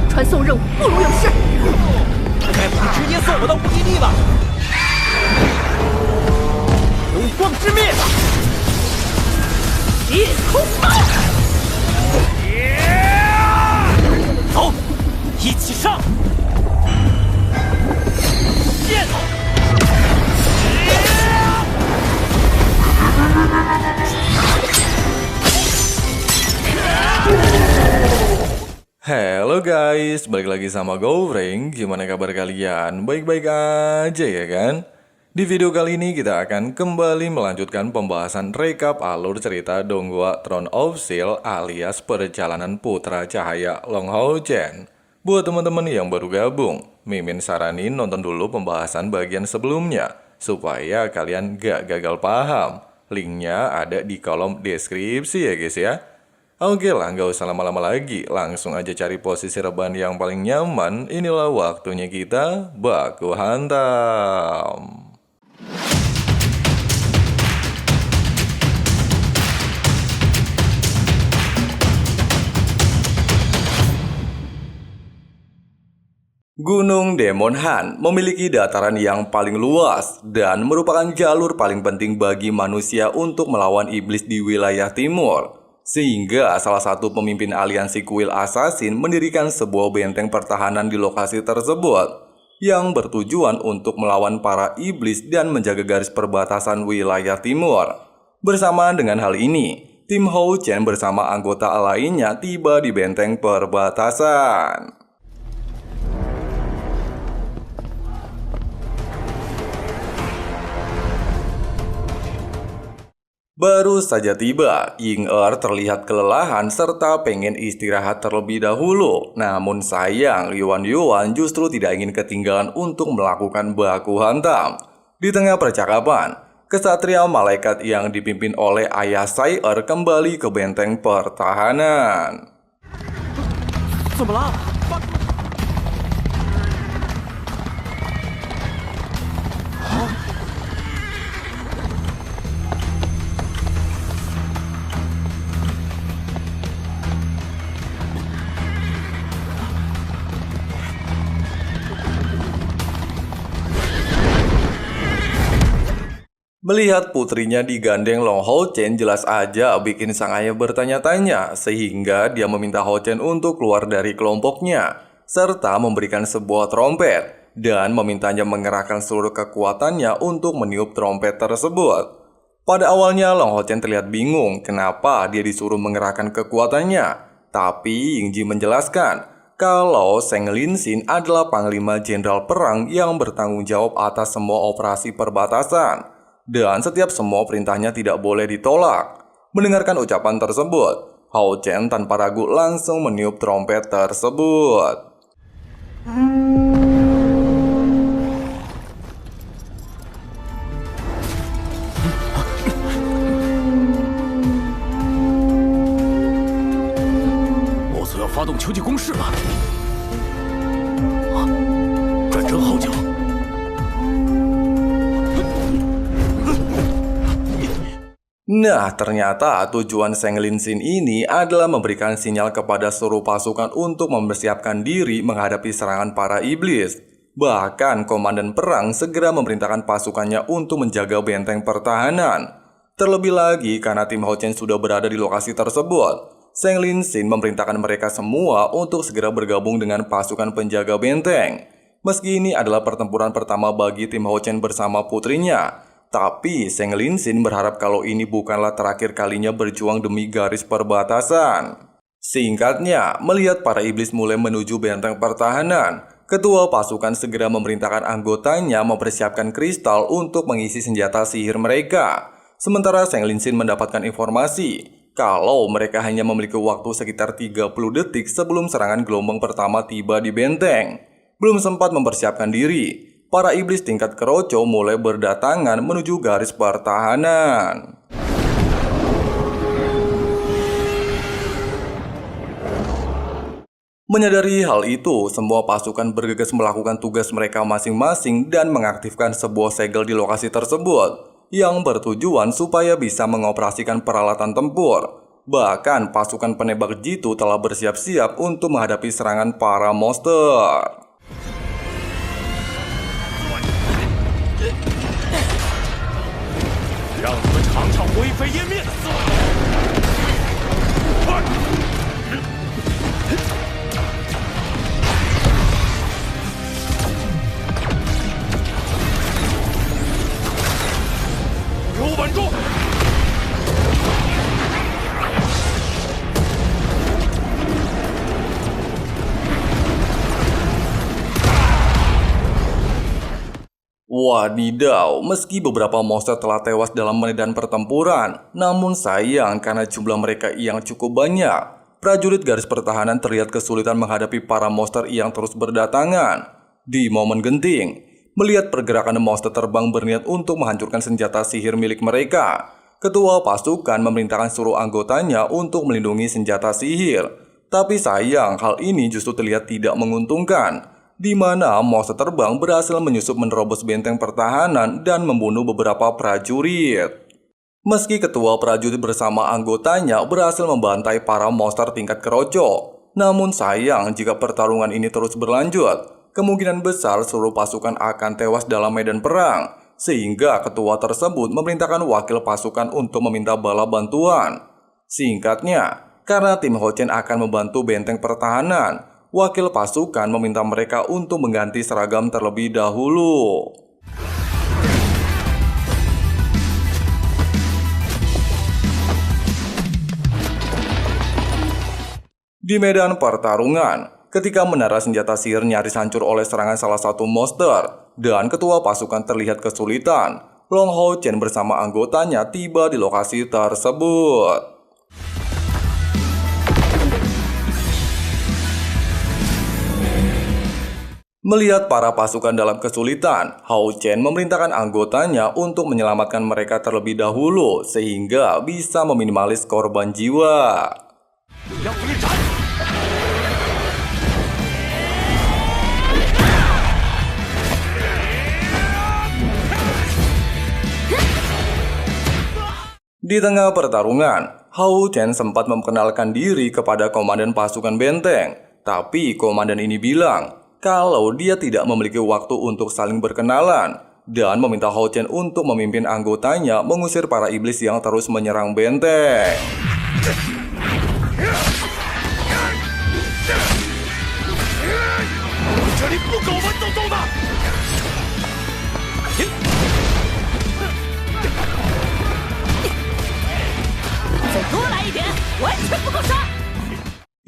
传送任务不如有事。该不会直接送我到目的地吧？流光之灭！夜空刀！走，一起上！剑！Halo guys, balik lagi sama Gowring. Gimana kabar kalian? Baik-baik aja ya kan? Di video kali ini kita akan kembali melanjutkan pembahasan rekap alur cerita Donghua Throne of Steel alias Perjalanan Putra Cahaya Long Hao Chen. Buat teman-teman yang baru gabung, Mimin saranin nonton dulu pembahasan bagian sebelumnya supaya kalian gak gagal paham. Linknya ada di kolom deskripsi ya guys ya. Oke lah, nggak usah lama-lama lagi, langsung aja cari posisi rebahan yang paling nyaman. Inilah waktunya kita baku hantam. Gunung Demon Han memiliki dataran yang paling luas dan merupakan jalur paling penting bagi manusia untuk melawan iblis di wilayah timur. Sehingga salah satu pemimpin aliansi kuil assassin mendirikan sebuah benteng pertahanan di lokasi tersebut yang bertujuan untuk melawan para iblis dan menjaga garis perbatasan wilayah timur. Bersamaan dengan hal ini, tim Hao Chen bersama anggota lainnya tiba di benteng perbatasan. Baru saja tiba, Ying-er terlihat kelelahan serta pengen istirahat terlebih dahulu. Namun sayang, Yuan justru tidak ingin ketinggalan untuk melakukan baku hantam. Di tengah percakapan, kesatria malaikat yang dipimpin oleh ayah Sai-er kembali ke benteng pertahanan. 怎么了？ Melihat putrinya digandeng Long Hao Chen jelas aja bikin sang ayah bertanya-tanya, sehingga dia meminta Hao Chen untuk keluar dari kelompoknya, serta memberikan sebuah trompet, dan memintanya mengerahkan seluruh kekuatannya untuk meniup trompet tersebut. Pada awalnya Long Hao Chen terlihat bingung kenapa dia disuruh mengerahkan kekuatannya, tapi Ying Ji menjelaskan kalau Seng Linsin adalah panglima jenderal perang yang bertanggung jawab atas semua operasi perbatasan. Dan setiap semua perintahnya tidak boleh ditolak. Mendengarkan ucapan tersebut, Hao Chen tanpa ragu langsung meniup trompet tersebut.我所要发动秋季攻势了！啊，转折好久。 Nah, ternyata tujuan Seng Linsin ini adalah memberikan sinyal kepada seluruh pasukan untuk mempersiapkan diri menghadapi serangan para iblis. Bahkan, komandan perang segera memerintahkan pasukannya untuk menjaga benteng pertahanan. Terlebih lagi, karena tim Hao Chen sudah berada di lokasi tersebut, Seng Linsin memerintahkan mereka semua untuk segera bergabung dengan pasukan penjaga benteng. Meski ini adalah pertempuran pertama bagi tim Hao Chen bersama putrinya, tapi Seng Linsin berharap kalau ini bukanlah terakhir kalinya berjuang demi garis perbatasan. Singkatnya, melihat para iblis mulai menuju benteng pertahanan, ketua pasukan segera memerintahkan anggotanya mempersiapkan kristal untuk mengisi senjata sihir mereka. Sementara Seng Linsin mendapatkan informasi kalau mereka hanya memiliki waktu sekitar 30 detik sebelum serangan gelombang pertama tiba di benteng. Belum sempat mempersiapkan diri, para iblis tingkat keroco mulai berdatangan menuju garis pertahanan. Menyadari hal itu, semua pasukan bergegas melakukan tugas mereka masing-masing dan mengaktifkan sebuah segel di lokasi tersebut yang bertujuan supaya bisa mengoperasikan peralatan tempur. Bahkan pasukan penembak jitu telah bersiap-siap untuk menghadapi serangan para monster. 让你们尝尝灰飞烟灭的滋味！快！给我稳住！ Wadidaw, meski beberapa monster telah tewas dalam medan pertempuran, namun sayang karena jumlah mereka yang cukup banyak. Prajurit garis pertahanan terlihat kesulitan menghadapi para monster yang terus berdatangan. Di momen genting, melihat pergerakan monster terbang berniat untuk menghancurkan senjata sihir milik mereka, ketua pasukan memerintahkan seluruh anggotanya untuk melindungi senjata sihir. Tapi sayang, hal ini justru terlihat tidak menguntungkan, di mana monster terbang berhasil menyusup menerobos benteng pertahanan dan membunuh beberapa prajurit. Meski ketua prajurit bersama anggotanya berhasil membantai para monster tingkat keroco, namun sayang jika pertarungan ini terus berlanjut, kemungkinan besar seluruh pasukan akan tewas dalam medan perang, sehingga ketua tersebut memerintahkan wakil pasukan untuk meminta bala bantuan. Singkatnya, karena tim Houchen akan membantu benteng pertahanan, wakil pasukan meminta mereka untuk mengganti seragam terlebih dahulu. Di medan pertarungan, ketika menara senjata sihir nyaris hancur oleh serangan salah satu monster, dan ketua pasukan terlihat kesulitan, Long Houchen bersama anggotanya tiba di lokasi tersebut. Melihat para pasukan dalam kesulitan, Houchen memerintahkan anggotanya untuk menyelamatkan mereka terlebih dahulu sehingga bisa meminimalis korban jiwa. Di tengah pertarungan, Houchen sempat memperkenalkan diri kepada komandan pasukan benteng, tapi komandan ini bilang kalau dia tidak memiliki waktu untuk saling berkenalan dan meminta Houchen untuk memimpin anggotanya mengusir para iblis yang terus menyerang benteng.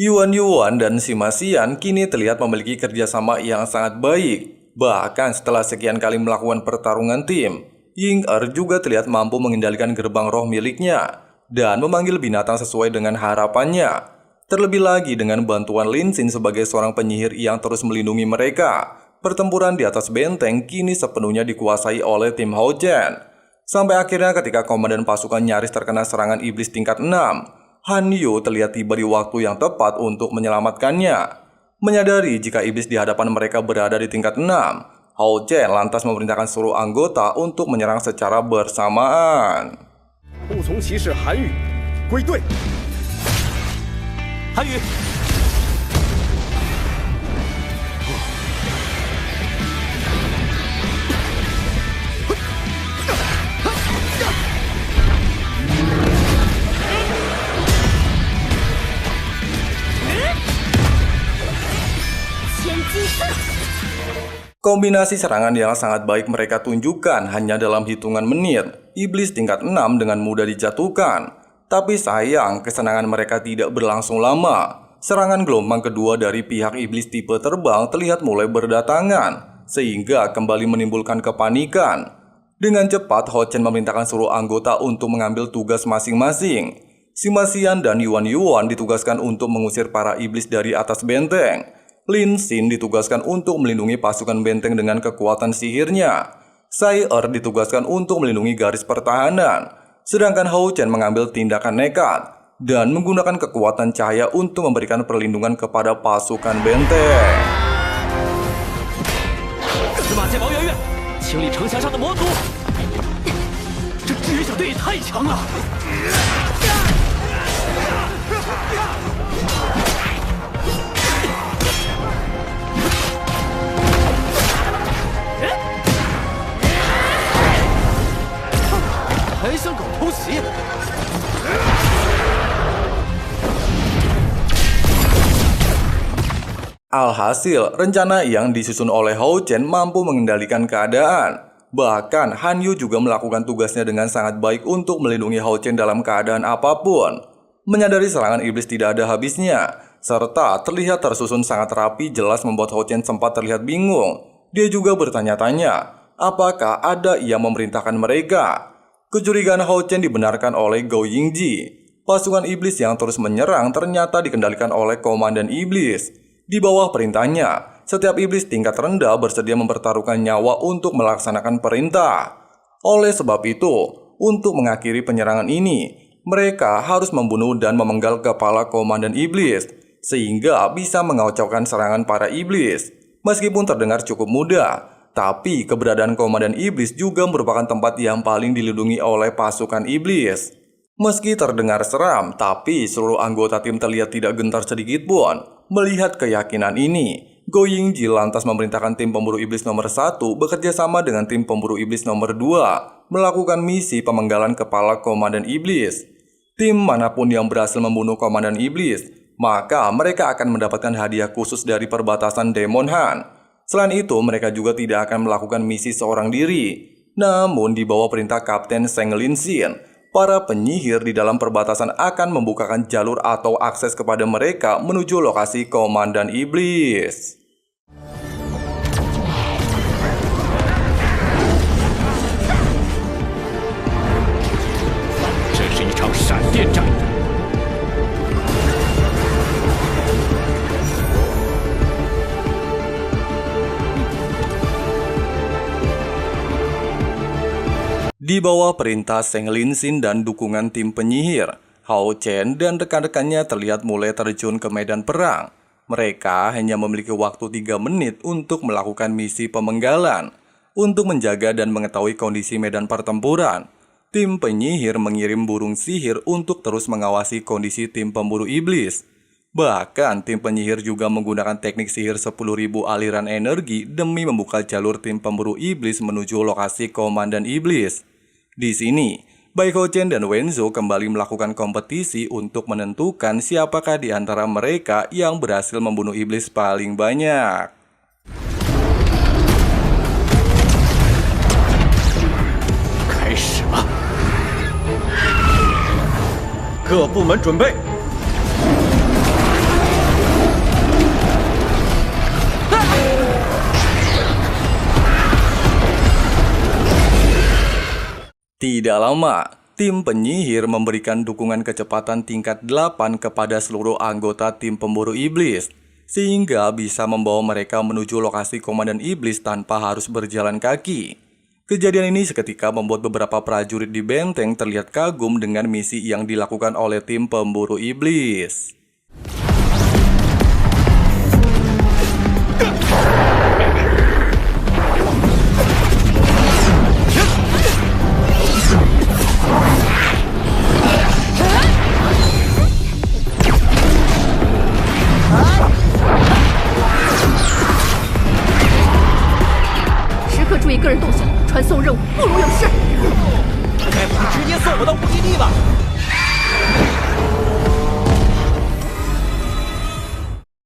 Yuan dan Sima Xian kini terlihat memiliki kerjasama yang sangat baik. Bahkan setelah sekian kali melakukan pertarungan tim, Ying juga terlihat mampu mengendalikan gerbang roh miliknya dan memanggil binatang sesuai dengan harapannya. Terlebih lagi dengan bantuan Lin Xin sebagai seorang penyihir yang terus melindungi mereka, pertempuran di atas benteng kini sepenuhnya dikuasai oleh tim Houchen. Sampai akhirnya ketika komandan pasukan nyaris terkena serangan iblis tingkat 6, Han Yu terlihat tiba di waktu yang tepat untuk menyelamatkannya. Menyadari jika iblis di hadapan mereka berada di tingkat 6, Houchen lantas memerintahkan seluruh anggota untuk menyerang secara bersamaan. Han Yu, 千金刺。 Kombinasi serangan yang sangat baik mereka tunjukkan hanya dalam hitungan menit. Iblis tingkat 6 dengan mudah dijatuhkan. Tapi sayang, kesenangan mereka tidak berlangsung lama. Serangan gelombang kedua dari pihak iblis tipe terbang terlihat mulai berdatangan, sehingga kembali menimbulkan kepanikan. Dengan cepat, Houchen memerintahkan seluruh anggota untuk mengambil tugas masing-masing. Sima Xian dan Yuan ditugaskan untuk mengusir para iblis dari atas benteng. Lin Xin ditugaskan untuk melindungi pasukan benteng dengan kekuatan sihirnya. Sai ditugaskan untuk melindungi garis pertahanan. Sedangkan Houchen mengambil tindakan nekat dan menggunakan kekuatan cahaya untuk memberikan perlindungan kepada pasukan benteng. 司马剑毛圆圆，清理城墙上的魔族。这支援小队也太强了！还想搞偷袭？ Alhasil, rencana yang disusun oleh Hao Chen mampu mengendalikan keadaan. Bahkan, Han Yu juga melakukan tugasnya dengan sangat baik untuk melindungi Hao Chen dalam keadaan apapun. Menyadari serangan iblis tidak ada habisnya, serta terlihat tersusun sangat rapi jelas membuat Hao Chen sempat terlihat bingung. Dia juga bertanya-tanya, apakah ada yang memerintahkan mereka? Kecurigaan Hao Chen dibenarkan oleh Gou Yingji. Pasukan iblis yang terus menyerang ternyata dikendalikan oleh Komandan Iblis. Di bawah perintahnya, setiap iblis tingkat rendah bersedia mempertaruhkan nyawa untuk melaksanakan perintah. Oleh sebab itu, untuk mengakhiri penyerangan ini, mereka harus membunuh dan memenggal kepala Komandan Iblis, sehingga bisa mengacaukan serangan para iblis. Meskipun terdengar cukup mudah, tapi keberadaan Komandan Iblis juga merupakan tempat yang paling dilindungi oleh pasukan iblis. Meski terdengar seram, tapi seluruh anggota tim terlihat tidak gentar sedikit pun. Melihat keyakinan ini, Gou Yingji lantas memerintahkan tim pemburu iblis nomor 1 bekerja sama dengan tim pemburu iblis nomor 2 melakukan misi pemenggalan kepala Komandan Iblis. Tim manapun yang berhasil membunuh Komandan Iblis, maka mereka akan mendapatkan hadiah khusus dari perbatasan Demon Han. Selain itu, mereka juga tidak akan melakukan misi seorang diri. Namun, di bawah perintah Kapten Seng Linsin, para penyihir di dalam perbatasan akan membukakan jalur atau akses kepada mereka menuju lokasi Komandan Iblis. Di bawah perintah Seng Linsin dan dukungan tim penyihir, Hao Chen dan rekan-rekannya terlihat mulai terjun ke medan perang. Mereka hanya memiliki waktu 3 menit untuk melakukan misi pemenggalan. Untuk menjaga dan mengetahui kondisi medan pertempuran, tim penyihir mengirim burung sihir untuk terus mengawasi kondisi tim pemburu iblis. Bahkan tim penyihir juga menggunakan teknik sihir 10.000 aliran energi demi membuka jalur tim pemburu iblis menuju lokasi Komandan Iblis. Di sini, baik Hao Chen dan Wenzo kembali melakukan kompetisi untuk menentukan siapakah di antara mereka yang berhasil membunuh iblis paling banyak. 开始吧！各部门准备。 Tidak lama, tim penyihir memberikan dukungan kecepatan tingkat 8 kepada seluruh anggota tim pemburu iblis, sehingga bisa membawa mereka menuju lokasi Komandan Iblis tanpa harus berjalan kaki. Kejadian ini seketika membuat beberapa prajurit di benteng terlihat kagum dengan misi yang dilakukan oleh tim pemburu iblis.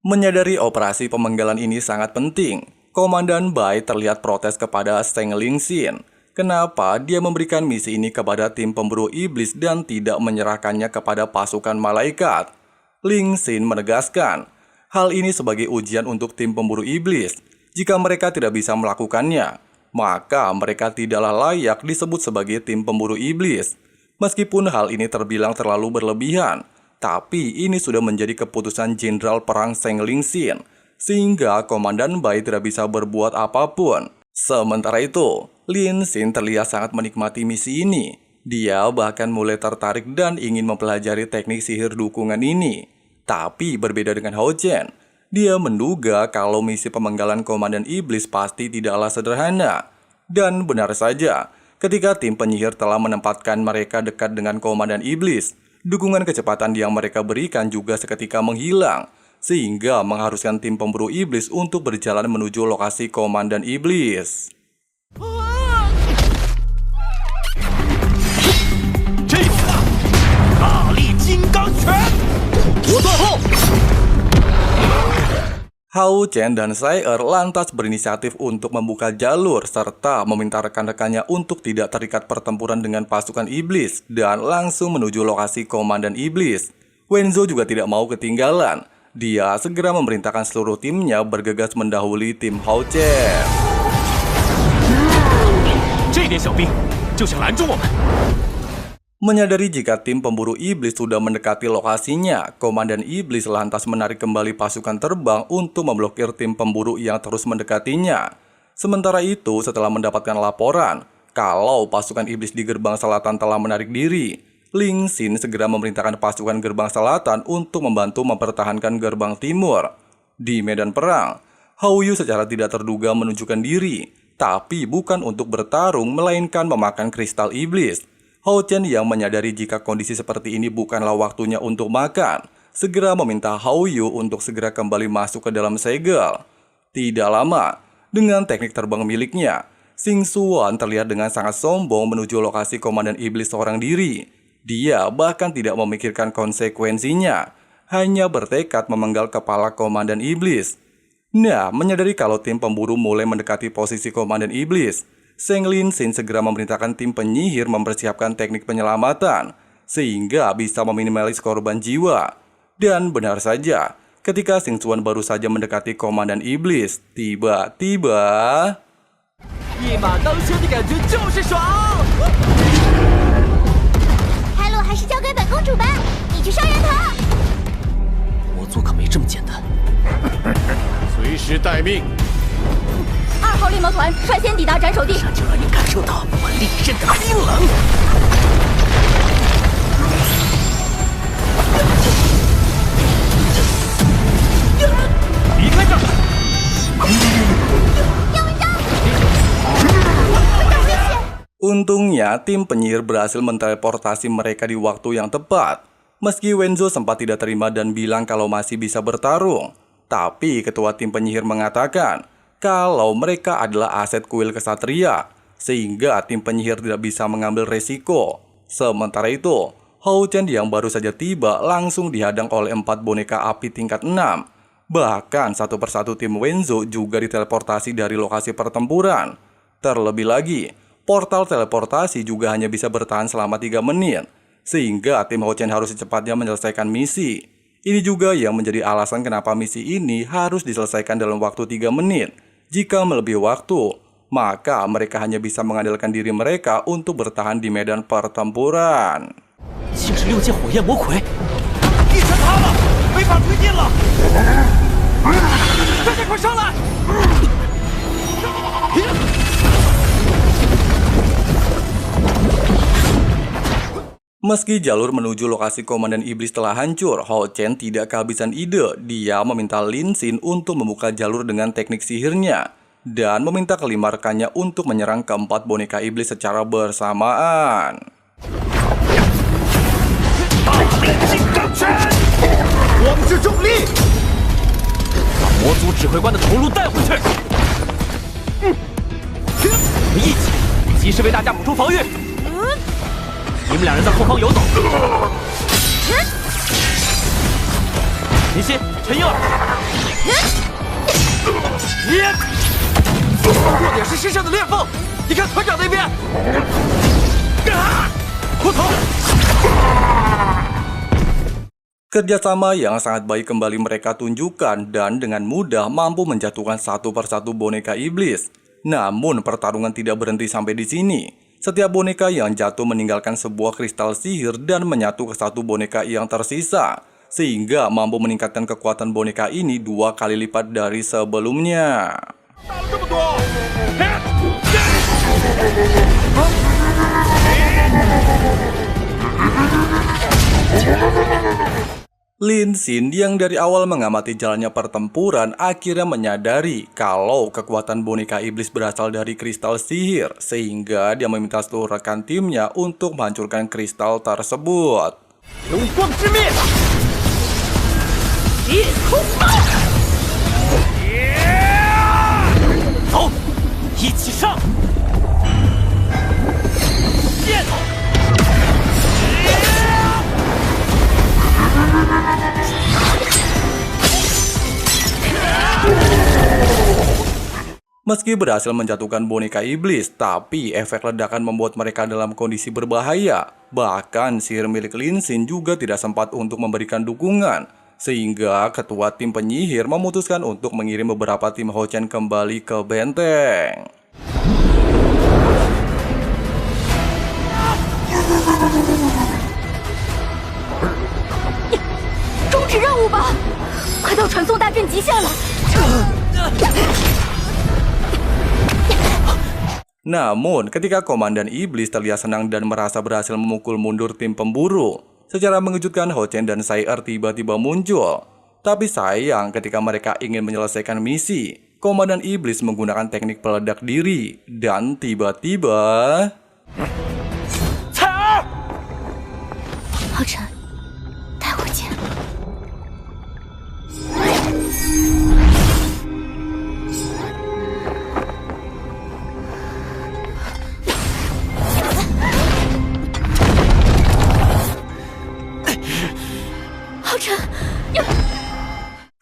Menyadari operasi pemenggalan ini sangat penting, Komandan Bai terlihat protes kepada Seng Linsin. Kenapa dia memberikan misi ini kepada tim pemburu iblis dan tidak menyerahkannya kepada pasukan malaikat? Linsin menegaskan, hal ini sebagai ujian untuk tim pemburu iblis. Jika mereka tidak bisa melakukannya, maka mereka tidaklah layak disebut sebagai tim pemburu iblis. Meskipun hal ini terbilang terlalu berlebihan, tapi ini sudah menjadi keputusan Jenderal Perang Seng Linsin, sehingga Komandan Bai tidak bisa berbuat apapun. Sementara itu, Linsin terlihat sangat menikmati misi ini. Dia bahkan mulai tertarik dan ingin mempelajari teknik sihir dukungan ini. Tapi berbeda dengan Hao Chen, dia menduga kalau misi pemenggalan Komandan Iblis pasti tidaklah sederhana. Dan benar saja, ketika tim penyihir telah menempatkan mereka dekat dengan Komandan Iblis, Dukungan kecepatan yang mereka berikan juga seketika menghilang, sehingga mengharuskan tim pemburu iblis untuk berjalan menuju lokasi Komandan Iblis. Hao Chen dan Sayer lantas berinisiatif untuk membuka jalur serta meminta rekan-rekannya untuk tidak terikat pertempuran dengan pasukan iblis dan langsung menuju lokasi Komandan Iblis. Wenzo juga tidak mau ketinggalan. Dia segera memerintahkan seluruh timnya bergegas mendahului tim Hao Chen. Menyadari jika tim pemburu iblis sudah mendekati lokasinya, Komandan Iblis lantas menarik kembali pasukan terbang untuk memblokir tim pemburu yang terus mendekatinya. Sementara itu, setelah mendapatkan laporan kalau pasukan iblis di gerbang selatan telah menarik diri, Ling Xin segera memerintahkan pasukan gerbang selatan untuk membantu mempertahankan gerbang timur. Di medan perang, Hao Yu secara tidak terduga menunjukkan diri, tapi bukan untuk bertarung melainkan memakan kristal iblis. Hao Chen yang menyadari jika kondisi seperti ini bukanlah waktunya untuk makan, segera meminta Hao Yu untuk segera kembali masuk ke dalam segel. Tidak lama, dengan teknik terbang miliknya, Xing Xuan terlihat dengan sangat sombong menuju lokasi Komandan Iblis seorang diri. Dia bahkan tidak memikirkan konsekuensinya, hanya bertekad memenggal kepala Komandan Iblis. Nah, menyadari kalau tim pemburu mulai mendekati posisi Komandan Iblis, Zheng Linxin segera memerintahkan tim penyihir mempersiapkan teknik penyelamatan, sehingga bisa meminimalis korban jiwa. Dan benar saja, ketika Xing Xuan baru saja mendekati Komandan Iblis, tiba-tiba... 一马当先的感觉就是爽！开路还是交给本公主吧，你去上人头。魔族可没这么简单。随时待命。 2号猎魔团率先抵达斩首地，这就让你感受到我利刃的冰冷。离开这儿！ Untungnya, tim penyihir berhasil menteleportasi mereka di waktu yang tepat. Meski Wenzo sempat tidak terima dan bilang kalau masih bisa bertarung, tapi ketua tim penyihir mengatakan kalau mereka adalah aset kuil kesatria, sehingga tim penyihir tidak bisa mengambil resiko. Sementara itu, Hao Chen yang baru saja tiba langsung dihadang oleh 4 boneka api tingkat 6. Bahkan satu persatu tim Wenzo juga diteleportasi dari lokasi pertempuran. Terlebih lagi, portal teleportasi juga hanya bisa bertahan selama 3 menit, sehingga tim Hao Chen harus secepatnya menyelesaikan misi. Ini juga yang menjadi alasan kenapa misi ini harus diselesaikan dalam waktu 3 menit. Jika melebihi waktu, maka mereka hanya bisa mengandalkan diri mereka untuk bertahan di medan pertempuran. 76阶火焰魔魁，地层塌了，没法推进了。大家快上来！ Meski jalur menuju lokasi Komandan Iblis telah hancur, Hao Chen tidak kehabisan ide. Dia meminta Lin Xin untuk membuka jalur dengan teknik sihirnya dan meminta kelima rekannya untuk menyerang keempat boneka iblis secara bersamaan. 光之重力，把魔族指挥官的头颅带回去。我们一起及时为大家补充防御。 你们两人在后方游走。林欣、陈英儿，弱点是身上的裂缝。你看团长那边，骷头。 Kerjasama yang sangat baik kembali mereka tunjukkan dan dengan mudah mampu menjatuhkan satu persatu boneka iblis. Namun pertarungan tidak berhenti sampai di sini. Setiap boneka yang jatuh meninggalkan sebuah kristal sihir dan menyatu ke satu boneka yang tersisa, sehingga mampu meningkatkan kekuatan boneka ini 2 kali lipat dari sebelumnya. Lin Xin yang dari awal mengamati jalannya pertempuran akhirnya menyadari kalau kekuatan boneka iblis berasal dari kristal sihir, sehingga dia meminta seluruh rekan timnya untuk menghancurkan kristal tersebut. 流光之灭，一空爆，走，一起上！剑，Meski berhasil menjatuhkan boneka iblis, tapi efek ledakan membuat mereka dalam kondisi berbahaya. Bahkan sihir milik Lin Xin juga tidak sempat untuk memberikan dukungan, sehingga ketua tim penyihir memutuskan untuk mengirim beberapa tim Hao Chen kembali ke benteng. 终止任务吧，快到传送大阵极限了。 Namun, ketika Komandan Iblis terlihat senang dan merasa berhasil memukul mundur tim pemburu, secara mengejutkan Hao Chen dan Sai Er tiba-tiba muncul. Tapi sayang, ketika mereka ingin menyelesaikan misi, Komandan Iblis menggunakan teknik peledak diri, dan tiba-tiba... Sai Er! 浩辰，带我见。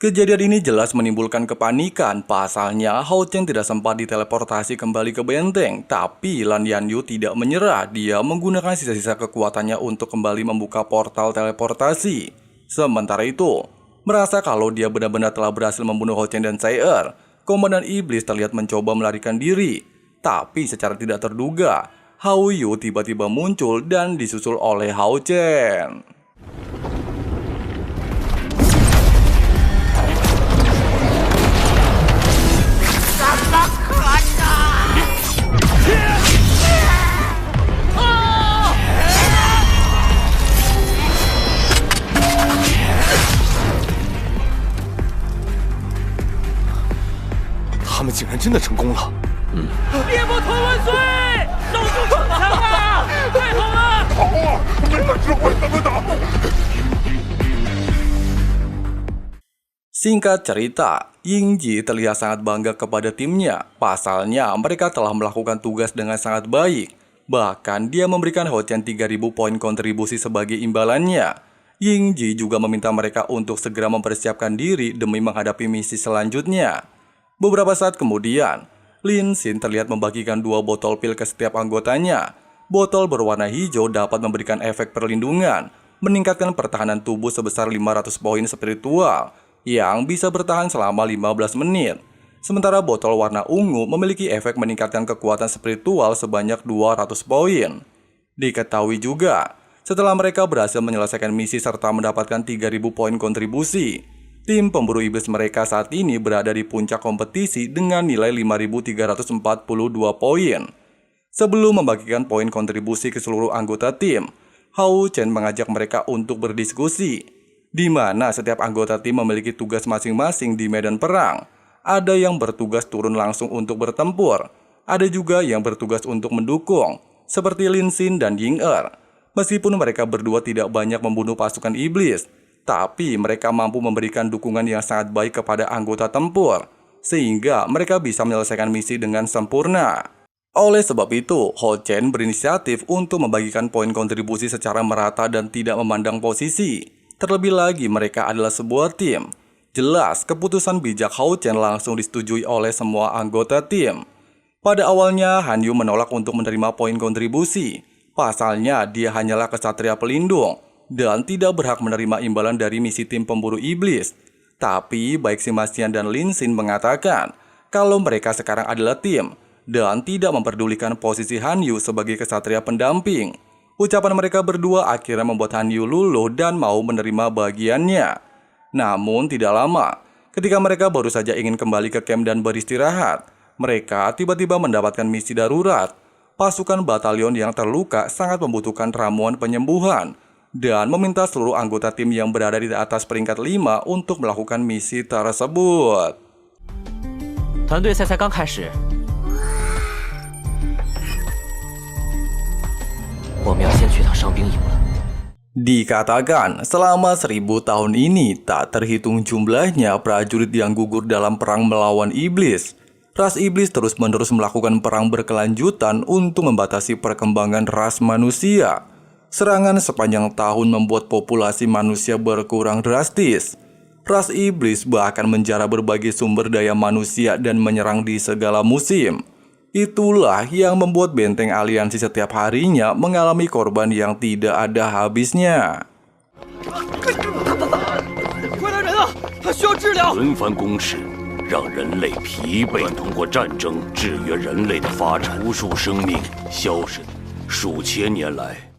Kejadian ini jelas menimbulkan kepanikan. Pasalnya, Hao Chen tidak sempat diteleportasi kembali ke benteng. Tapi Lan Yanyu tidak menyerah. Dia menggunakan sisa-sisa kekuatannya untuk kembali membuka portal teleportasi. Sementara itu, merasa kalau dia benar-benar telah berhasil membunuh Hao Chen dan Sai Er, Komandan Iblis terlihat mencoba melarikan diri. Tapi secara tidak terduga, Hao Yu tiba-tiba muncul dan disusul oleh Hao Chen. Mereka 竟然真的成功了！猎魔头万岁！守住城墙啊！太好了！好啊，没了指挥怎么打？ Singkat cerita, Yingji terlihat sangat bangga kepada timnya. Pasalnya, mereka telah melakukan tugas dengan sangat baik. Bahkan, dia memberikan Hao Chen 3.000 poin kontribusi sebagai imbalannya. Yingji juga meminta mereka untuk segera mempersiapkan diri demi menghadapi misi selanjutnya. Beberapa saat kemudian, Lin Xin terlihat membagikan 2 botol pil ke setiap anggotanya. Botol berwarna hijau dapat memberikan efek perlindungan, meningkatkan pertahanan tubuh sebesar 500 poin spiritual, yang bisa bertahan selama 15 menit. Sementara botol warna ungu memiliki efek meningkatkan kekuatan spiritual sebanyak 200 poin. Diketahui juga, setelah mereka berhasil menyelesaikan misi serta mendapatkan 3.000 poin kontribusi, tim pemburu iblis mereka saat ini berada di puncak kompetisi dengan nilai 5.342 poin. Sebelum membagikan poin kontribusi ke seluruh anggota tim, Hao Chen mengajak mereka untuk berdiskusi, di mana setiap anggota tim memiliki tugas masing-masing di medan perang. Ada yang bertugas turun langsung untuk bertempur, ada juga yang bertugas untuk mendukung, seperti Lin Xin dan Ying Er. Meskipun mereka berdua tidak banyak membunuh pasukan iblis, tapi mereka mampu memberikan dukungan yang sangat baik kepada anggota tempur, sehingga mereka bisa menyelesaikan misi dengan sempurna. Oleh sebab itu, Hao Chen berinisiatif untuk membagikan poin kontribusi secara merata dan tidak memandang posisi. Terlebih lagi, mereka adalah sebuah tim. Jelas, keputusan bijak Hao Chen langsung disetujui oleh semua anggota tim. Pada awalnya, Han Yu menolak untuk menerima poin kontribusi. Pasalnya, dia hanyalah kesatria pelindung dan tidak berhak menerima imbalan dari misi tim pemburu iblis. Tapi baik Simasian dan Lin Xin mengatakan kalau mereka sekarang adalah tim dan tidak memperdulikan posisi Han Yu sebagai kesatria pendamping. Ucapan mereka berdua akhirnya membuat Han Yu luluh dan mau menerima bagiannya. Namun tidak lama, ketika mereka baru saja ingin kembali ke camp dan beristirahat, mereka tiba-tiba mendapatkan misi darurat. Pasukan batalion yang terluka sangat membutuhkan ramuan penyembuhan dan meminta seluruh anggota tim yang berada di atas peringkat 5 untuk melakukan misi tersebut. 团队赛才刚开始，我们要先去趟伤兵营了。Dikatakan selama 1000 tahun ini tak terhitung jumlahnya prajurit yang gugur dalam perang melawan iblis. Ras iblis terus-menerus melakukan perang berkelanjutan untuk membatasi perkembangan ras manusia. Serangan sepanjang tahun membuat populasi manusia berkurang drastis. Ras iblis bahkan menjara berbagai sumber daya manusia dan menyerang di segala musim. Itulah yang membuat benteng aliansi setiap harinya mengalami korban yang tidak ada habisnya. 轮番攻势，让人类疲惫，通过战争制约人类的发展，无数生命消失，数千年来。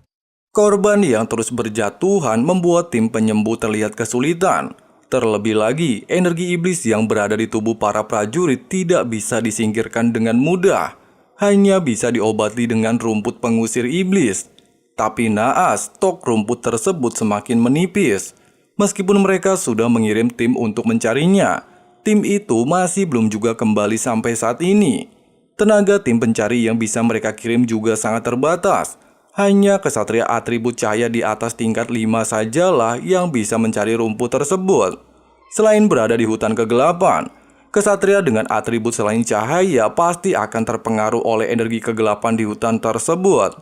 Korban yang terus berjatuhan membuat tim penyembuh terlihat kesulitan. Terlebih lagi, energi iblis yang berada di tubuh para prajurit tidak bisa disingkirkan dengan mudah. Hanya bisa diobati dengan rumput pengusir iblis. Tapi naas, stok rumput tersebut semakin menipis. Meskipun mereka sudah mengirim tim untuk mencarinya, tim itu masih belum juga kembali sampai saat ini. Tenaga tim pencari yang bisa mereka kirim juga sangat terbatas. Hanya kesatria atribut cahaya di atas tingkat 5 sajalah yang bisa mencari rumput tersebut. Selain berada di hutan kegelapan, kesatria dengan atribut selain cahaya pasti akan terpengaruh oleh energi kegelapan di hutan tersebut.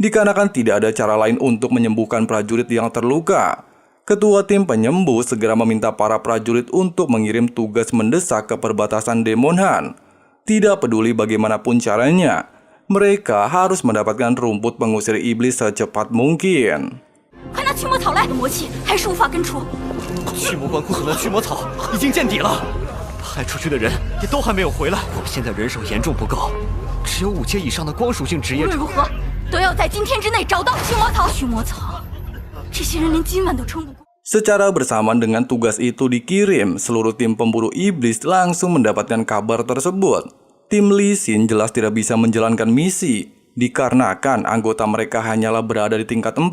Dikarenakan tidak ada cara lain untuk menyembuhkan prajurit yang terluka, ketua tim penyembuh segera meminta para prajurit untuk mengirim tugas mendesak ke perbatasan Demon Han. Tidak peduli bagaimanapun caranya, mereka harus mendapatkan rumput pengusir iblis secepat mungkin. 快拿驱魔草来！魔气还是无法根除。驱魔关库存的驱魔草已经见底了，派出去的人也都还没有回来。我们现在人手严重不够，只有5阶以上的光属性职业者。无论如何，都要在今天之内找到驱魔草。驱魔草，这些人连今晚都撑不过。 Secara bersamaan dengan tugas itu dikirim, seluruh tim pemburu iblis langsung mendapatkan kabar tersebut. Tim Lee Sin jelas tidak bisa menjalankan misi, dikarenakan anggota mereka hanyalah berada di tingkat 4.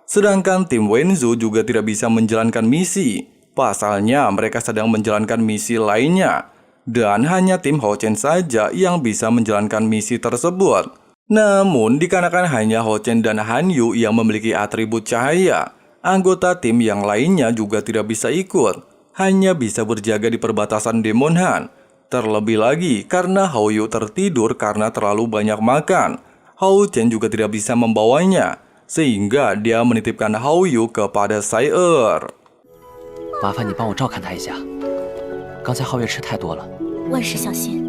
Sedangkan tim Wenzu juga tidak bisa menjalankan misi. Pasalnya mereka sedang menjalankan misi lainnya. Dan hanya tim Hao Chen saja yang bisa menjalankan misi tersebut. Namun dikarenakan hanya Hao Chen dan Han Yu yang memiliki atribut cahaya, anggota tim yang lainnya juga tidak bisa ikut. Hanya bisa berjaga di perbatasan Demon Han. Terlebih lagi karena Hao Yu tertidur karena terlalu banyak makan. Hao Chen juga tidak bisa membawanya, sehingga dia menitipkan Hao Yu kepada Sai Er. 麻烦你帮我照看他一下，刚才皓月吃太多了。万事小心，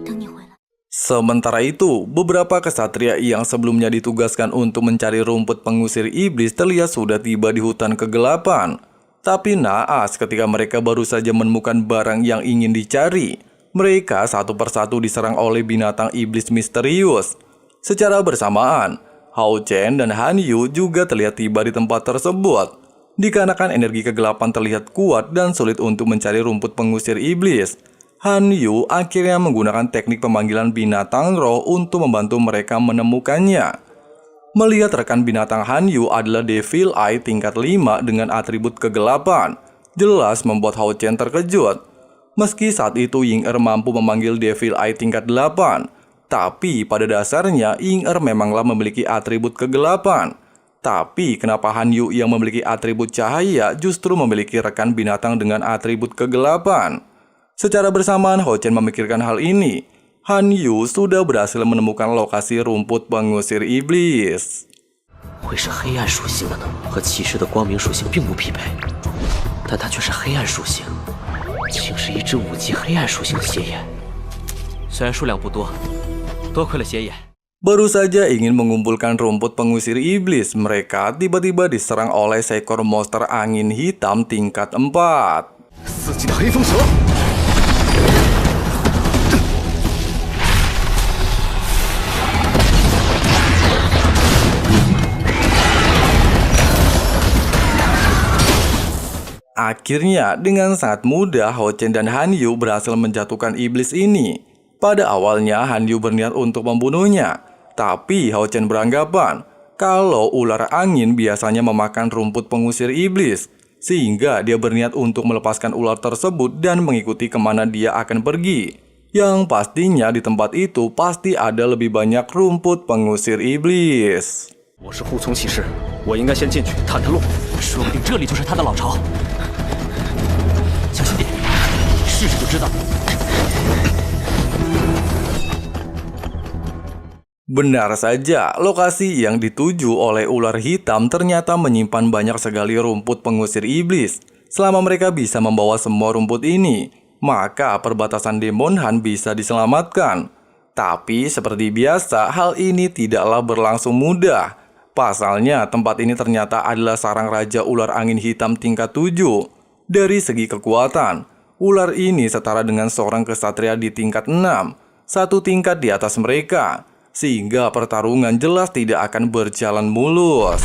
等你回来。 Sementara itu, beberapa kesatria yang sebelumnya ditugaskan untuk mencari rumput pengusir iblis terlihat sudah tiba di hutan kegelapan. Tapi naas ketika mereka baru saja menemukan barang yang ingin dicari. Mereka satu persatu diserang oleh binatang iblis misterius. Secara bersamaan, Hao Chen dan Han Yu juga terlihat tiba di tempat tersebut. Dikarenakan energi kegelapan terlihat kuat dan sulit untuk mencari rumput pengusir iblis, Han Yu akhirnya menggunakan teknik pemanggilan binatang roh untuk membantu mereka menemukannya. Melihat rekan binatang Han Yu adalah Devil Eye tingkat 5 dengan atribut kegelapan, jelas membuat Hao Chen terkejut. Meski saat itu Ying Er mampu memanggil Devil Eye tingkat 8, tapi pada dasarnya Ying Er memanglah memiliki atribut kegelapan. Tapi kenapa Han Yu yang memiliki atribut cahaya justru memiliki rekan binatang dengan atribut kegelapan? Secara bersamaan Hao Chen memikirkan hal ini. Han Yu sudah berhasil menemukan lokasi rumput pengusir iblis. 会是黑暗属性的呢？和骑士的光明属性并不匹配，但它却是黑暗属性，竟是一只5级黑暗属性的邪眼。虽然数量不多，多亏了邪眼。 Baru saja ingin mengumpulkan rumput pengusir iblis, mereka tiba-tiba diserang oleh seekor monster angin hitam tingkat 4. 4级的黑风蛇。 Akhirnya, dengan sangat mudah Hao Chen dan Han Yu berhasil menjatuhkan iblis ini. Pada awalnya, Han Yu berniat untuk membunuhnya. Tapi Hao Chen beranggapan kalau ular angin biasanya memakan rumput pengusir iblis. Sehingga dia berniat untuk melepaskan ular tersebut dan mengikuti kemana dia akan pergi. Yang pastinya di tempat itu pasti ada lebih banyak rumput pengusir iblis. 我是护从骑士，我应该先进去探探路。说不定这里就是他的老巢。小心点，试试就知道。Benar saja, lokasi yang dituju oleh ular hitam ternyata menyimpan banyak sekali rumput pengusir iblis. Selama mereka bisa membawa semua rumput ini, maka perbatasan Demon Han bisa diselamatkan. Tapi seperti biasa, hal ini tidaklah berlangsung mudah. Pasalnya, tempat ini ternyata adalah sarang Raja Ular Angin Hitam tingkat 7. Dari segi kekuatan, ular ini setara dengan seorang kesatria di tingkat 6, satu tingkat di atas mereka. Sehingga pertarungan jelas tidak akan berjalan mulus.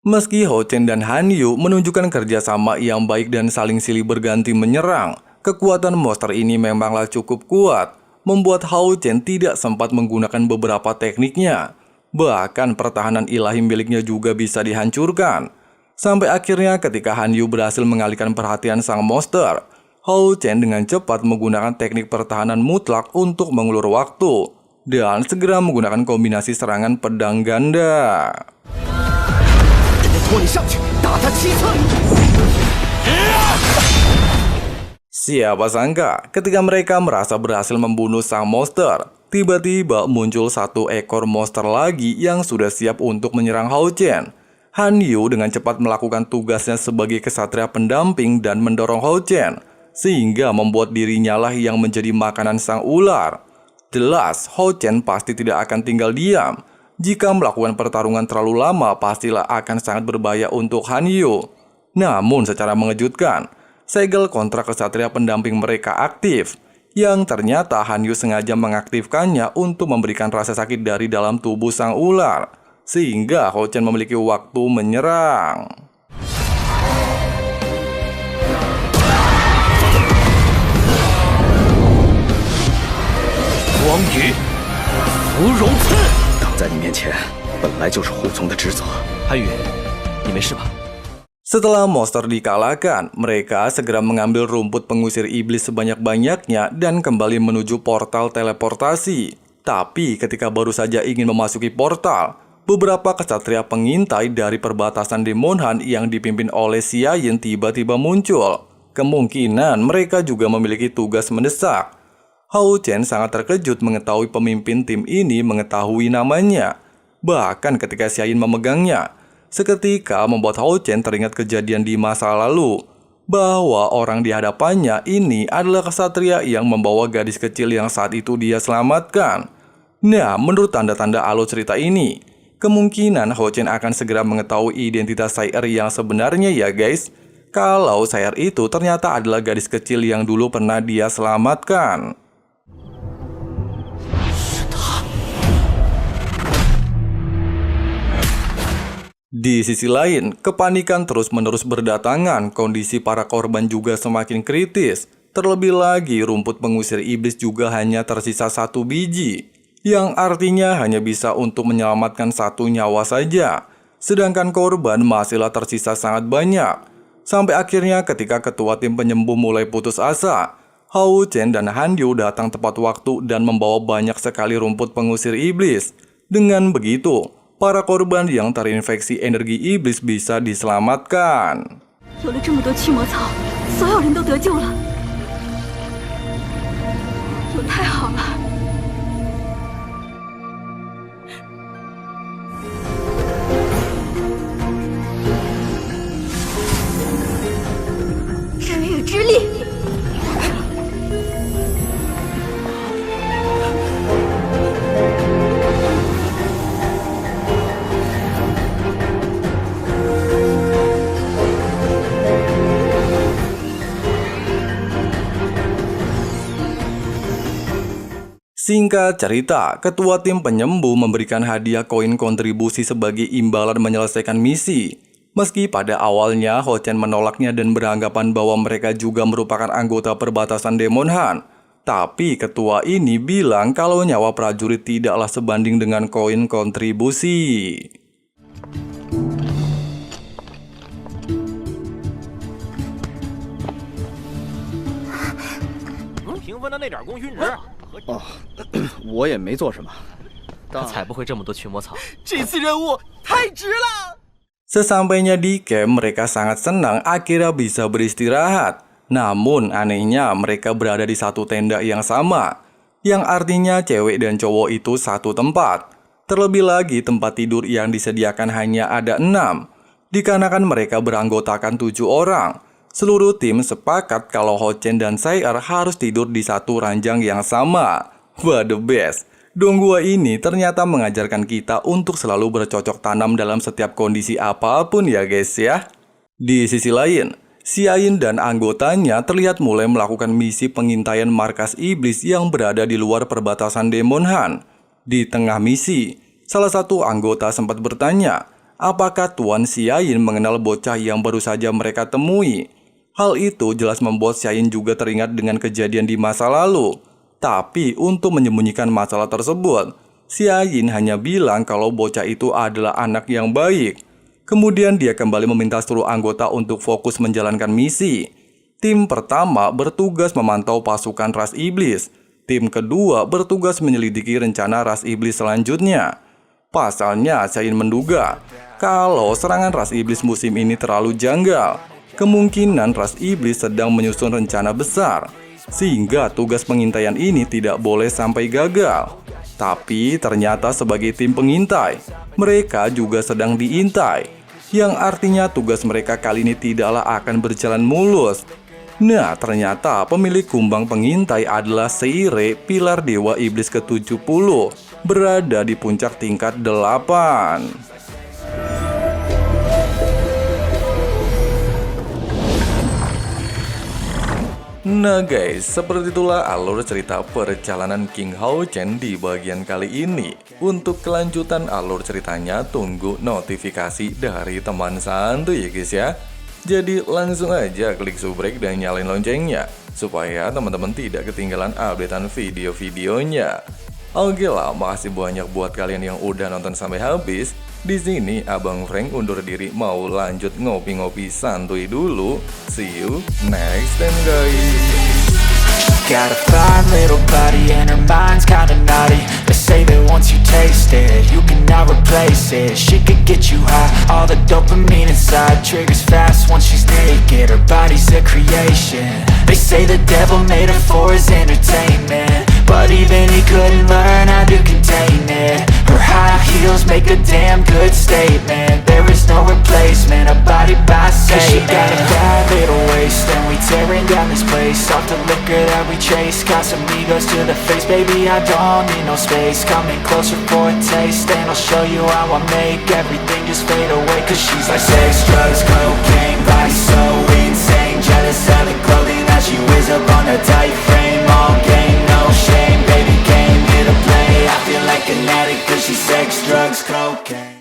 Meski Hao Chen dan Han Yu menunjukkan kerjasama yang baik dan saling silih berganti menyerang, kekuatan monster ini memanglah cukup kuat, membuat Hao Chen tidak sempat menggunakan beberapa tekniknya. Bahkan pertahanan ilahi miliknya juga bisa dihancurkan. Sampai akhirnya ketika Han Yu berhasil mengalihkan perhatian sang monster, Hao Chen dengan cepat menggunakan teknik pertahanan mutlak untuk mengulur waktu dan segera menggunakan kombinasi serangan pedang ganda. Siapa sangka ketika mereka merasa berhasil membunuh sang monster, tiba-tiba muncul satu ekor monster lagi yang sudah siap untuk menyerang Hao Chen. Han Yu dengan cepat melakukan tugasnya sebagai kesatria pendamping dan mendorong Hao Chen, sehingga membuat dirinya lah yang menjadi makanan sang ular. Jelas, Hao Chen pasti tidak akan tinggal diam. Jika melakukan pertarungan terlalu lama, pastilah akan sangat berbahaya untuk Han Yu. Namun secara mengejutkan, segel kontrak kesatria pendamping mereka aktif, yang ternyata Han Yu sengaja mengaktifkannya untuk memberikan rasa sakit dari dalam tubuh sang ular. Sehingga Hao Chen memiliki waktu menyerang. Guang Yu，芙蓉刺，挡在你面前，本来就是护从的职责。韩宇，你没事吧？ Setelah monster dikalahkan, mereka segera mengambil rumput pengusir iblis sebanyak-banyaknya dan kembali menuju portal teleportasi. Tapi ketika baru saja ingin memasuki portal, beberapa kesatria pengintai dari perbatasan Demon Han yang dipimpin oleh Xia Yin tiba-tiba muncul. Kemungkinan mereka juga memiliki tugas mendesak. Hao Chen sangat terkejut mengetahui pemimpin tim ini mengetahui namanya. Bahkan ketika Xia Yin memegangnya, seketika membuat Hao Chen teringat kejadian di masa lalu, bahwa orang di hadapannya ini adalah kesatria yang membawa gadis kecil yang saat itu dia selamatkan. Nah, menurut tanda-tanda alur cerita ini, kemungkinan Hao Chen akan segera mengetahui identitas Sayer yang sebenarnya ya guys. Kalau Sayer itu ternyata adalah gadis kecil yang dulu pernah dia selamatkan. Di sisi lain, kepanikan terus-menerus berdatangan, kondisi para korban juga semakin kritis. Terlebih lagi, rumput pengusir iblis juga hanya tersisa 1 biji, yang artinya hanya bisa untuk menyelamatkan 1 nyawa saja. Sedangkan korban masihlah tersisa sangat banyak. Sampai akhirnya ketika ketua tim penyembuh mulai putus asa, Hao Chen dan Han Yu datang tepat waktu dan membawa banyak sekali rumput pengusir iblis. Dengan begitu, para korban yang terinfeksi energi iblis bisa diselamatkan. 有了这么多驱魔草，所有人都得救了，有太好了。至雨之力。 Singkat cerita, ketua tim penyembuh memberikan hadiah koin kontribusi sebagai imbalan menyelesaikan misi. Meski pada awalnya Hao Chen menolaknya dan beranggapan bahwa mereka juga merupakan anggota perbatasan Demon Han, tapi ketua ini bilang kalau nyawa prajurit tidaklah sebanding dengan koin kontribusi. 平分的那点功勋值。哦，我也没做什么。他才不会这么多驱魔草。这次任务太值了。 Sesampainya di camp, mereka sangat senang akhirnya bisa beristirahat. Namun anehnya mereka berada di satu tenda yang sama, yang artinya cewek dan cowok itu satu tempat. Terlebih lagi tempat tidur yang disediakan hanya ada 6, dikarenakan mereka beranggotakan 7 orang. Seluruh tim sepakat kalau Ho-Chen dan Sai-er harus tidur di satu ranjang yang sama. Wah, the best. Donghua ini ternyata mengajarkan kita untuk selalu bercocok tanam dalam setiap kondisi apapun ya guys ya. Di sisi lain, Xiayin dan anggotanya terlihat mulai melakukan misi pengintaian markas iblis yang berada di luar perbatasan Demon Han. Di tengah misi, salah satu anggota sempat bertanya, apakah Tuan Xiayin mengenal bocah yang baru saja mereka temui? Hal itu jelas membuat Xiayin juga teringat dengan kejadian di masa lalu. Tapi untuk menyembunyikan masalah tersebut, Xiayin hanya bilang kalau bocah itu adalah anak yang baik. Kemudian dia kembali meminta seluruh anggota untuk fokus menjalankan misi. Tim pertama bertugas memantau pasukan ras iblis. Tim kedua bertugas menyelidiki rencana ras iblis selanjutnya. Pasalnya, Xiayin menduga kalau serangan ras iblis musim ini terlalu janggal. Kemungkinan ras iblis sedang menyusun rencana besar, sehingga tugas pengintaian ini tidak boleh sampai gagal. Tapi ternyata sebagai tim pengintai, mereka juga sedang diintai, yang artinya tugas mereka kali ini tidaklah akan berjalan mulus. Nah, ternyata pemilik kumbang pengintai adalah Seire, pilar dewa iblis ke-70, berada di puncak tingkat 8. Nah guys, seperti itulah alur cerita perjalanan King Ho-Chen di bagian kali ini. Untuk kelanjutan alur ceritanya, tunggu notifikasi dari teman santuy ya guys ya. Jadi langsung aja klik subrek dan nyalain loncengnya, supaya teman-teman tidak ketinggalan updatean video-videonya. Oke lah, makasih banyak buat kalian yang udah nonton sampai habis. Di sini Abang Frank undur diri mau lanjut ngopi-ngopi santuy dulu. See you next time guys. Got a fine little body and her mind's kinda naughty. They say that once you taste it, you cannot replace it. She could get you high, all the dopamine inside triggers fast once she's naked. Her body's a creation. They say the devil made her for his entertainment, but even he couldn't learn how to contain it. Her high heels make a damn good statement. There is no replacement, a body by Satan. 'Cause she got a bad little waist, and we tearing down this place off the liquor that we chase. Got some egos to the face, baby, I don't need no space. Coming closer for a taste, and I'll show you how I make everything just fade away. 'Cause she's like sex, drugs, cocaine, body so